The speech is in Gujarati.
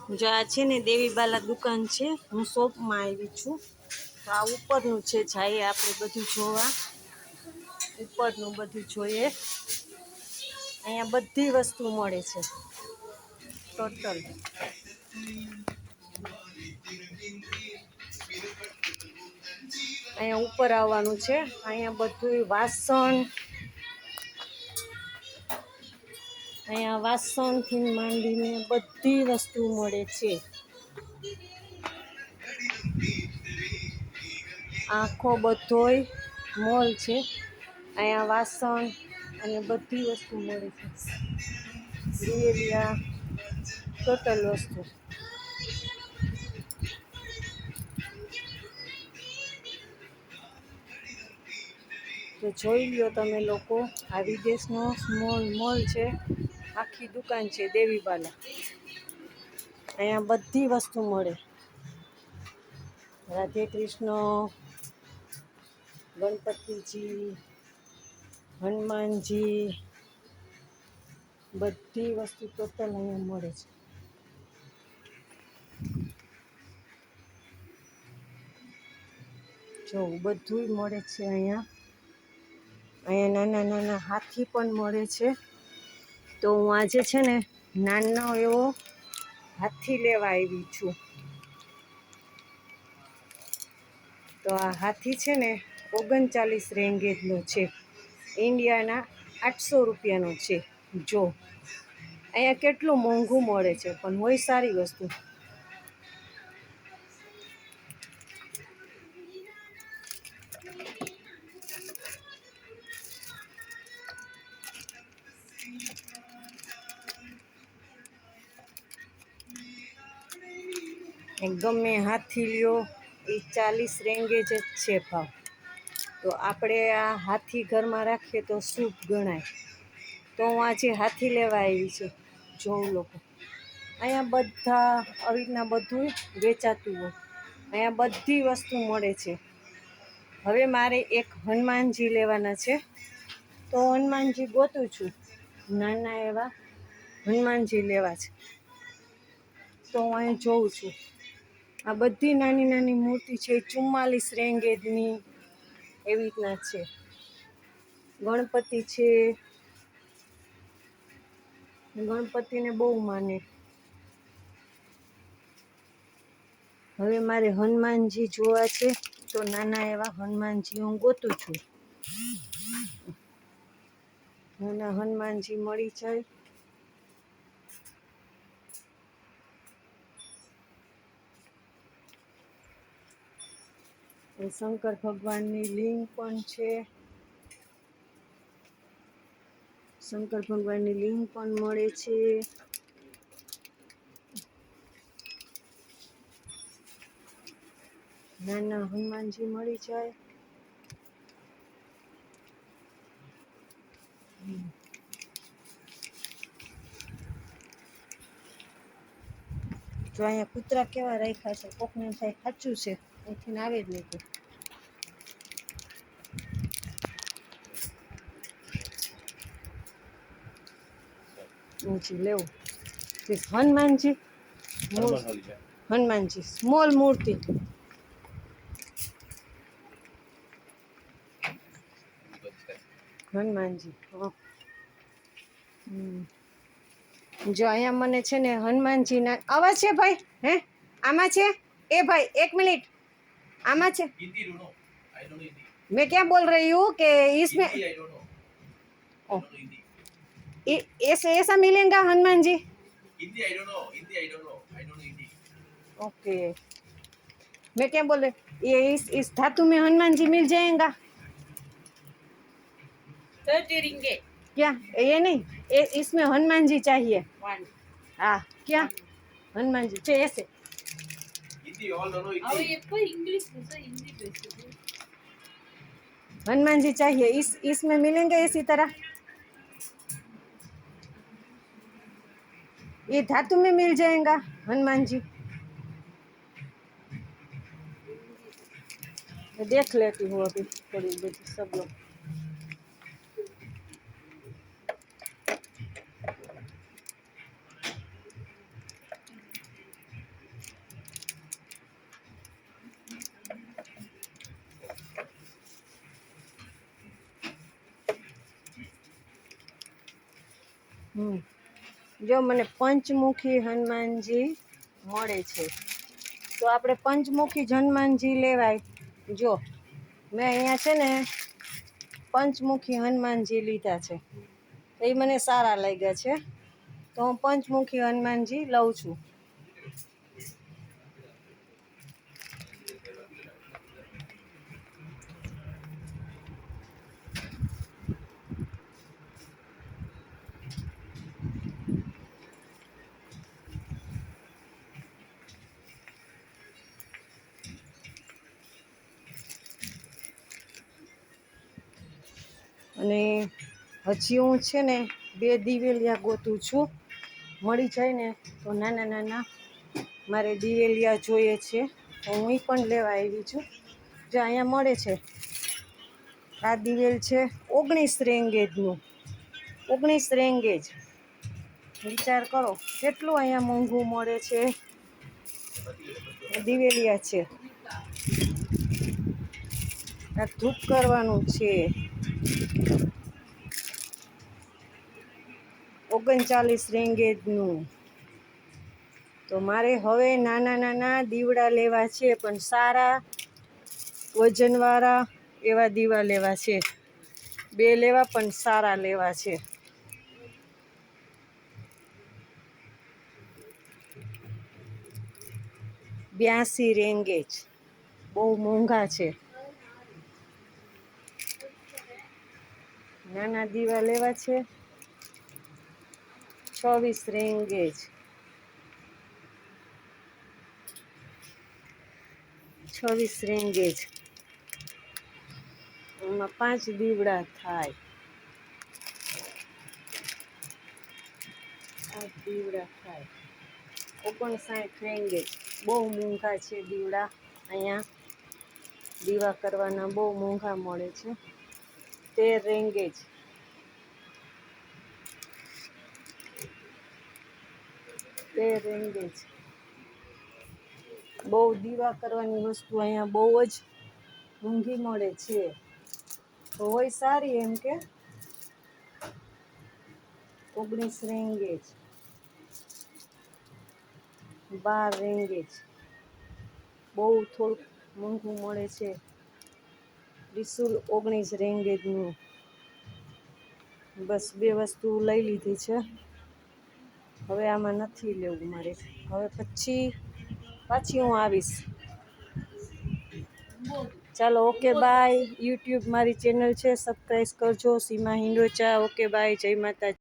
જો આ છે ને દેવી બાલા દુકાન છે, હું શોપમાં આવી છું. તો આ ઉપરનું છે, જઈએ આપણે બધું જોવા. ઉપરનું બધું જોઈએ. અહીંયા બધી વસ્તુ મળે છે ટોટલ. અહીંયા ઉપર આવવાનું છે. અહીંયા બધું વાસણ, અહીંયા વાસણથી માંડીને બધી વસ્તુ મળે છે. આખો બધોય મોલ છે. અહીંયા વાસણ અને બધી વસ્તુ મળે છે. દિવેલિયા ટોટલ વસ્તુ. તો જોઈ લ્યો તમે લોકો, આ વિદેશનો સ્મોલ મોલ છે. આખી દુકાન છે દેવી બાલા. અહીંયા બધી વસ્તુ મળે. રાધે કૃષ્ણ, ગણપતિજી, હનુમાનજી, બધી વસ્તુ ટોટલ અહીંયા મળે છે. જો બધું મળે છે અહીંયા. અહીંયા નાના નાના હાથી પણ મળે છે. તો હું આજે છે ને નાનો એવો હાથી લેવા આવી છું. તો આ હાથી છે ને 39 રેંગેજનો છે. ઇન્ડિયાના 800 રૂપિયાનો છે. જો અહીંયા કેટલું મોંઘું મળે છે, પણ હોય સારી વસ્તુ. ગમે હાથી લ્યો એ 40 રેંગેજ જ છે ભાવ. તો આપણે આ હાથી ઘરમાં રાખીએ તો શુભ ગણાય. તો હું આજે હાથી લેવા આવી છું. જોઉં લોકો અહીંયા બધા આવી રીતના બધું વેચાતું હોય. અહીંયા બધી વસ્તુ મળે છે. હવે મારે એક હનુમાનજી લેવાના છે. તો હનુમાનજી ગોતું છું. નાના એવા હનુમાનજી લેવા છે. તો હું અહીં જોઉં છું. આ બધી નાની નાની મૂર્તિ છે, 44 રેંગેજની એવી રીતના છે. ગણપતિ છે, ગણપતિને બહુ માને. હવે મારે હનુમાનજી જોવા છે. તો નાના એવા હનુમાનજી હું ગોતું છું. નાના હનુમાનજી મળી જાય. શંકર ભગવાનની લિંગ પણ છે. શંકર ભગવાનની લિંગ પણ મળે છે. નાના હનુમાનજી મળી જાય. જો અહીંયા કૂતરા કેવા રાખ્યા છે, કોકને થાય સાચું છે, અહીંથી આવે જ નહીં. લેવું હનુમાનજી, હનુમાનજી સ્મોલ મૂર્તિ. હનુમાનજી જો અહીંયા મને છે ને હનુમાનજીના આવા છે ભાઈ. હે આમાં છે એ ભાઈ 1 મિનિટ. આમાં છે. मैं क्या बोल रही हूँ कि इसमें ऐसे ऐसा मिलेगा Hanuman ji? Hindi I don't know. Hindi I don't know. I don't know Hindi. Okay. मैं क्या बोल रही, ये इस धातु में हनुमान जी मिल जाएगा? 30 रिंगे. क्या ये नहीं, इसमें हनुमान जी चाहिए. हाँ क्या हनुमान जी चाहिए ऐसे. हिंदी ऑल दोनों हिंदी. ये पर इंग्लिश है, हिंदी बेसिकली. हनुमान जी चाहिए. इसमें मिलेंगे इसी तरह. ये धातु में मिल जाएगा हनुमान जी. देख लेती हूँ अभी थोड़ी बड़ी सब लोग. જો મને પંચમુખી હનુમાનજી મળે છે, તો આપણે પંચમુખી હનુમાનજી લેવાય. જો મેં અહીંયા છે ને પંચમુખી હનુમાનજી લીધા છે, તો એ મને સારા લાગ્યા છે, તો હું પંચમુખી હનુમાનજી લઉં છું. અને હજી હું છે ને 2 દિવેલિયા ગોતું છું. મળી જાય ને તો નાના નાના મારે દિવેલિયા જોઈએ છે, તો હું એ પણ લેવા આવી છું. જો અહીંયા મળે છે, આ દિવેલ છે 19 રેંગેજનું. 19 રેંગેજ, વિચાર કરો કેટલું અહીંયા મોંઘું મળે છે. દિવેલિયા છે, આ ધૂપ કરવાનું છે 39 રેંગેજનું. તો મારે હવે નાના નાના દીવડા લેવા છે, પણ સારા વજનવાળા એવા દીવા લેવા છે. 2 લેવા, પણ સારા લેવા છે. બ્યાસી રેંગેજ, બહુ મોંઘા છે. નાના દીવા લેવા છે 26 રેંગેજ. 26 રેંગેજ, એમાં 5 દીવડા થાય. 8 દીવડા થાય. 59 રેંગેજ, બહુ મોંઘા છે દીવડા. અહીંયા દીવા કરવાના બહુ મોંઘા મળે છે. 13 રેંગેજ, 13 રેંગેજ. બહુ દીવા કરવાની વસ્તુ અહીંયા બહુ જ મોંઘી મળે છે. તો હોય સારી એમ કે 19 રેંગેજ, 12 રેંગેજ, બહુ થોડુંક મોંઘું મળે છે. ત્રિશુલ 19 રેંગેજનું. બસ 2 વસ્તુ લઈ લીધી છે, હવે આમાં નથી લેવું મારે. હવે પાછી હું આવીશ. ચાલો, ઓકે બાય. યુટ્યુબ મારી ચેનલ છે, સબસ્ક્રાઈબ કરજો, સીમા હિંડોચા. ઓકે બાય, જય માતાજી.